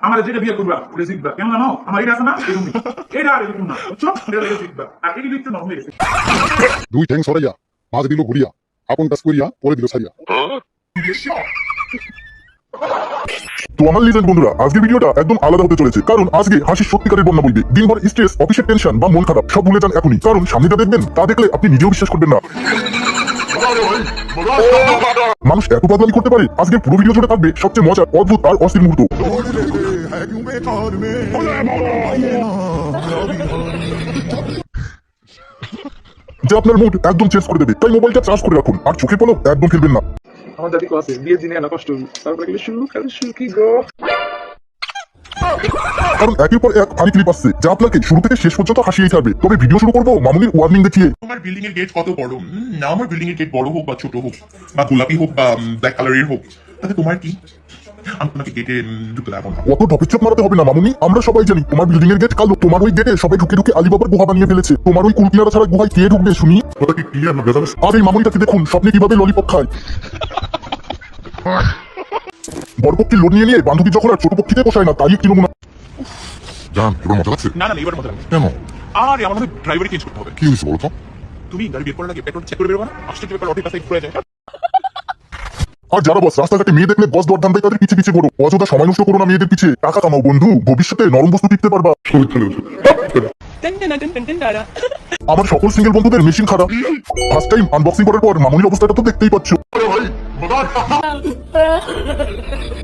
আমার যেটা বিয়ে করবা ওটা শিখবা কেমন জানো আমার এটা আছে না এটা আর এরকম না বুঝছো এটা শিখবা আর এই লিখতে নরম হয়ে গেছে দুই ঠ্যাং সরাইয়া মাঝ দিল ঘুরিয়া আপন কাজ করিয়া পরে দিল ছাড়িয়া। তো আমার লিজেন্ড বন্ধুরা, আজকের ভিডিওটা একদম আলাদা হতে চলেছে, কারণ আজকে হাসির সত্যিকারের বন্যা বইবে। দিনভর স্ট্রেস, অফিসের টেনশন বা মন খারাপ সব ভুলে যান এখনই, কারণ সামনে যা দেখবেন তা দেখলে আপনি নিজেও বিশ্বাস করবেন না। মানুষ এত পাগলামি করতে পারে, আজকের পুরো ভিডিও জুড়ে থাকবে সবচেয়ে মজার, অদ্ভুত আর অস্থির মুহূর্ত। যা আপনার মুড একদম চেঞ্জ করে দেবে, তাই মোবাইলটা চার্জ করে রাখুন আর চোখে পলক একদম ফেলবেন না। আমার দাদি আছে বিয়ে দিনে না কষ্ট তারপরে গেলে সুখী গো। কারণ একের পর এক ফানি ক্লিপ আসছে যা আপনাকে শুরু থেকে শেষ পর্যন্ত হাসিয়ে ছাড়বে। তবে ভিডিও শুরু করবো মামুনির ওয়ার্নিং দেখিয়ে। তোমার বিল্ডিং এর গেট কত বড়? না, আমার বিল্ডিং এর গেট বড় হোক বা ছোট হোক বা গোলাপি হোক বা ব্ল্যাক কালারের হোক, তাতে তোমার কি? আমি তোমাকে গেটে ঢুকে দেবো না। অত ঢপের চোখ মারাতে হবে না মামুনি, আমরা সবাই জানি তোমার বিল্ডিং এর গেট কালো। তোমার ওই গেটে সবাই ঢুকে ঢুকে আলিবাবার গুহা বানিয়ে ফেলেছে। তোমার ওই কুলকিনারা ছাড়া গুহায় কে ঢুকবে শুনি? কথা কি ক্লিয়ার না বেদাস? আর এই মামুনিটাকে দেখুন স্বপ্নে কিভাবে ললিপপ খায়। বড় পক্ষী লোড নিয়ে বান্ধবী যখন আর ছোট পক্ষীতে পোষায় না, তাই একটি নমুনা। জান এবার মজা লাগছে? না না, এবার মজা লাগছে। কেন? আরে আমার মনে ড্রাইভারই চেঞ্জ করতে হবে। কি হয়েছে বলো তো? তুমি গাড়ি বের করার আগে পেট্রোল চেক করে বেরোবা না? আশ্চর্য ব্যাপার, অটোর কাছে ঘুরে যায়। আর যারা বস রাস্তাঘাটে মেয়ে দেখলে বস দরদাম দেয় তাদের পিছে পিছে ঘোরো। অযথা সময় নষ্ট করো না মেয়েদের পিছে, টাকা কামাও বন্ধু, ভবিষ্যতে নরম বস্তু টিকতে পারবা। আমার সকল সিঙ্গেল বন্ধুদের মেশিন খারাপ। ফার্স্ট টাইম আনবক্সিং করার পর মামুনির অবস্থাটা তো দেখতেই পাচ্ছ।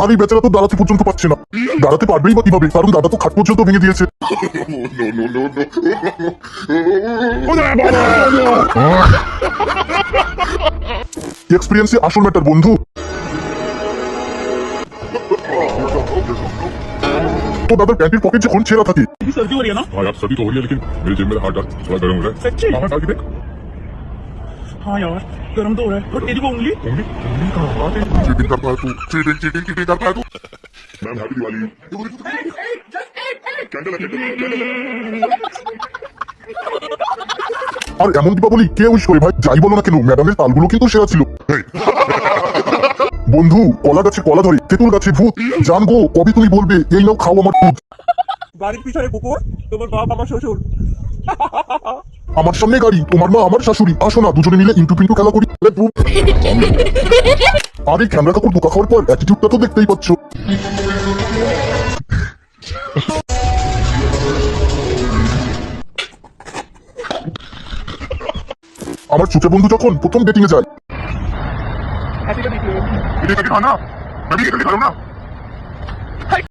আর এই বেচারা তো দাঁড়াতে পর্যন্ত পাচ্ছে না। দাঁড়াতে পারবেই বা কিভাবে, কারণ দাদা তো খাট পর্যন্ত ভেঙে দিয়েছে। এক্সপিরিয়েন্সে আসল ম্যাটার বন্ধু। तो दादा पैंट पॉकेट से खून छेड़ा था थी। सर्दी हो रही है ना? हाँ यार सर्दी तो हो रही है, लेकिन मेरे जेब में हाथ डाल थोड़ा गर्म हो रहा है। सच्ची? हाँ डाल के देख। हाँ यार गर्म तो हो रहा है, बट तेरी को उंगली उंगली कहाँ? चीटिंग करता है तू, चीटिंग करता है तू। Ma'am happy Diwali. कैंडल আর এমন দীপাবলি কে উইশ করে ভাই? যাই বলো না কেন ম্যাডামের তালগুলো কিন্তু সেরা ছিল। বন্ধু কলা গাছে কলা ধরে, তেঁতুল গাছে ভূত। জানগো কবে তুমি বলবে এই নাও খাও আমার দুধ। বাড়ির পিছনে কুকুর, তোমার বাপ আমার শ্বশুর। আমার সামনে গাড়ি, তোমার মা আমার শাশুড়ি। আসো না দুজনে মিলে ইন্টু পিন্টু খেলা করি। আর এই ক্যামেরা কাকুর ধোকা খাওয়ার পর অ্যাটিটিউডটা তো দেখতেই পাচ্ছ। আমার চুচে বন্ধু যখন প্রথম ডেটিং এ যায়, হাসিটা দেখলো ये खाना मैं भी खाना